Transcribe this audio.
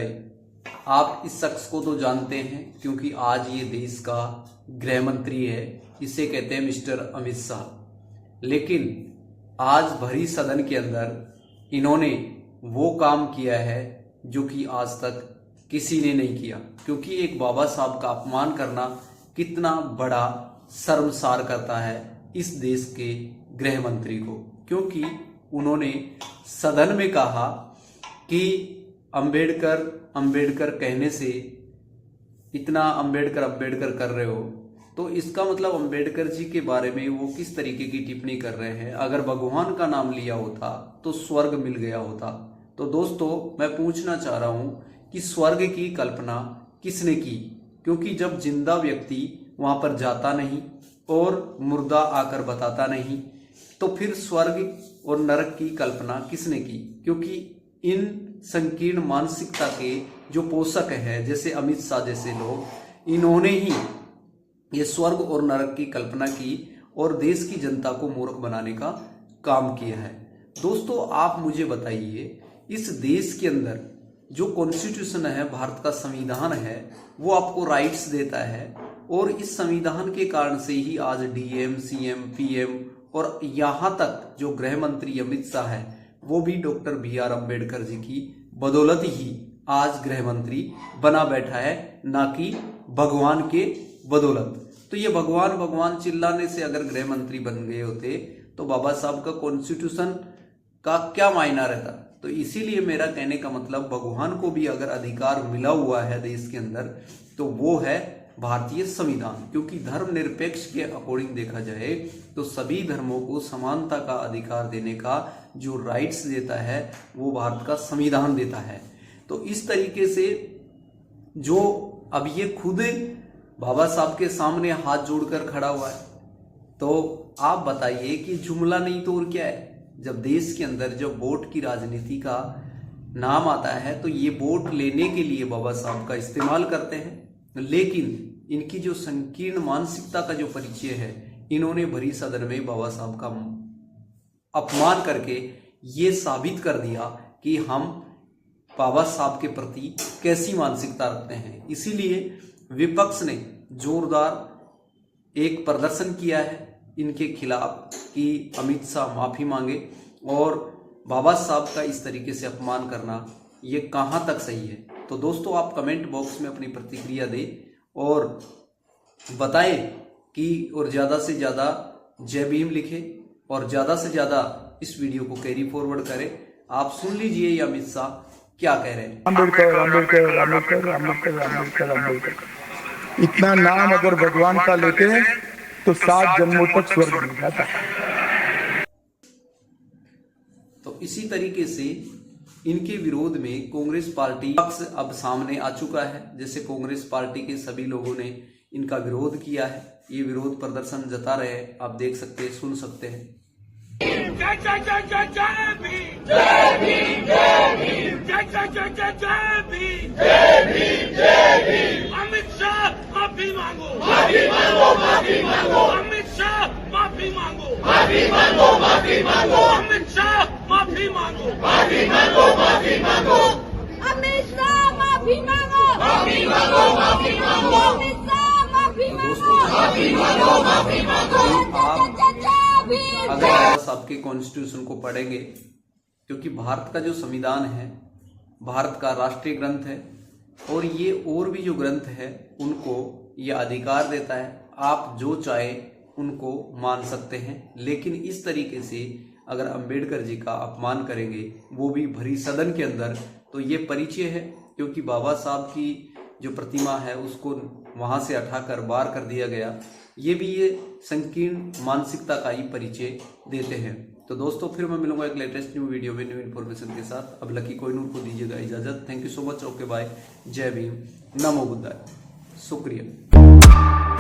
बुद्धाय, आप इस शख्स को तो जानते हैं क्योंकि आज ये देश का गृह मंत्री है। इसे कहते हैं मिस्टर अमित शाह। लेकिन आज भरी सदन के अंदर इन्होंने वो काम किया है जो कि आज तक किसी ने नहीं किया, क्योंकि एक बाबा साहब का अपमान करना कितना बड़ा शर्मसार करता है इस देश के गृह मंत्री को। क्योंकि उन्होंने सदन में कहा कि अंबेडकर अंबेडकर कहने से इतना अंबेडकर कर रहे हो, तो इसका मतलब अंबेडकर जी के बारे में वो किस तरीके की टिप्पणी कर रहे हैं। अगर भगवान का नाम लिया होता तो स्वर्ग मिल गया होता। तो दोस्तों, मैं पूछना चाह रहा हूं कि स्वर्ग की कल्पना किसने की? क्योंकि जब जिंदा व्यक्ति वहां पर जाता नहीं और मुर्दा आकर बताता नहीं, तो फिर स्वर्ग और नरक की कल्पना किसने की? क्योंकि इन संकीर्ण मानसिकता के जो पोषक है, जैसे अमित शाह जैसे लोग, इन्होंने ही ये स्वर्ग और नरक की कल्पना की और देश की जनता को मूर्ख बनाने का काम किया है। दोस्तों, आप मुझे बताइए, इस देश के अंदर जो कॉन्स्टिट्यूशन है, भारत का संविधान है, वो आपको राइट्स देता है और इस संविधान के कारण से ही आज डीएम, सीएम, पीएम और यहां तक जो गृह मंत्री अमित शाह है, वो भी डॉक्टर BR अम्बेडकर जी की बदौलत ही आज गृह मंत्री बना बैठा है, ना कि भगवान के बदौलत। तो ये भगवान भगवान चिल्लाने से अगर गृह मंत्री बन गए होते तो बाबा साहब का कॉन्स्टिट्यूशन का क्या मायना रहता? तो इसीलिए मेरा कहने का मतलब, भगवान को भी अगर अधिकार मिला हुआ है देश के अंदर तो वो है भारतीय संविधान। क्योंकि धर्मनिरपेक्ष के अकॉर्डिंग देखा जाए तो सभी धर्मों को समानता का अधिकार देने का जो राइट्स देता है वो भारत का संविधान देता है। तो इस तरीके से जो अब ये खुद बाबा साहब के सामने हाथ जोड़कर खड़ा हुआ है, तो आप बताइए कि जुमला नहीं तो और क्या है? जब देश के अंदर जब वोट की राजनीति का नाम आता है तो ये वोट लेने के लिए बाबा साहब का इस्तेमाल करते हैं। लेकिन इनकी जो संकीर्ण मानसिकता का जो परिचय है, इन्होंने भरी सदन में बाबा साहब का अपमान करके ये साबित कर दिया कि हम बाबा साहब के प्रति कैसी मानसिकता रखते हैं। इसीलिए विपक्ष ने जोरदार एक प्रदर्शन किया है इनके खिलाफ कि अमित शाह माफी मांगे, और बाबा साहब का इस तरीके से अपमान करना ये कहां तक सही है। तो दोस्तों, आप कमेंट बॉक्स में अपनी प्रतिक्रिया दें और बताएं कि, और ज़्यादा से ज़्यादा जय भीम लिखें और ज़्यादा से ज़्यादा इस वीडियो को कैरी फॉरवर्ड करें। आप सुन लीजिए ये अमित शाह क्या कह रहे हैं। अंबेडकर अंबेडकर अंबेडकर अंबेडकर अंबेडकर अंबेडकर, इतना नाम अगर भगवान का लेते हैं तो 7 जन्मों तक स्वर्ग मिल जाता है। तो इसी तरीके से इनके विरोध में कांग्रेस पार्टी पक्ष अब सामने आ चुका है। जैसे कांग्रेस पार्टी के सभी लोगों ने इनका विरोध किया है, ये विरोध प्रदर्शन जता रहे हैं, आप देख सकते हैं, सुन सकते हैं। जय जय जय जय जय भीम, जय भीम, जय भीम, जय जय जय जय जय भीम, जय भीम, जय भीम। अमित शाह माफी मांगो, माफी मांगो, माफी मांगो। अमित शाह माफी मांगो, माफी मांगो, माफी मांगो। अमित शाह माफी मांगो, माफी मांगो, माफी मांगो। अमित शाह माफी मांगो, माफी मांगो, माफी मांगो। अमित शाह माफी मांगो, माफी मांगो, माफी मांगो। अगर बाबा साहब के कॉन्स्टिट्यूशन को पढ़ेंगे, क्योंकि भारत का जो संविधान है भारत का राष्ट्रीय ग्रंथ है, और ये और भी जो ग्रंथ है उनको ये अधिकार देता है, आप जो चाहे उनको मान सकते हैं। लेकिन इस तरीके से अगर अंबेडकर जी का अपमान करेंगे, वो भी भरी सदन के अंदर, तो ये परिचय है। क्योंकि बाबा साहब की जो प्रतिमा है उसको वहां से हटाकर बाहर कर दिया गया, ये भी ये संकीर्ण मानसिकता का ही परिचय देते हैं। तो दोस्तों, फिर मैं मिलूंगा एक लेटेस्ट न्यू वीडियो में न्यू इन्फॉर्मेशन के साथ। अब लकी कोहिनूर को दीजिएगा इजाजत। Thank you so much. Okay bye, जय भीम, नमो बुद्धाय, शुक्रिया।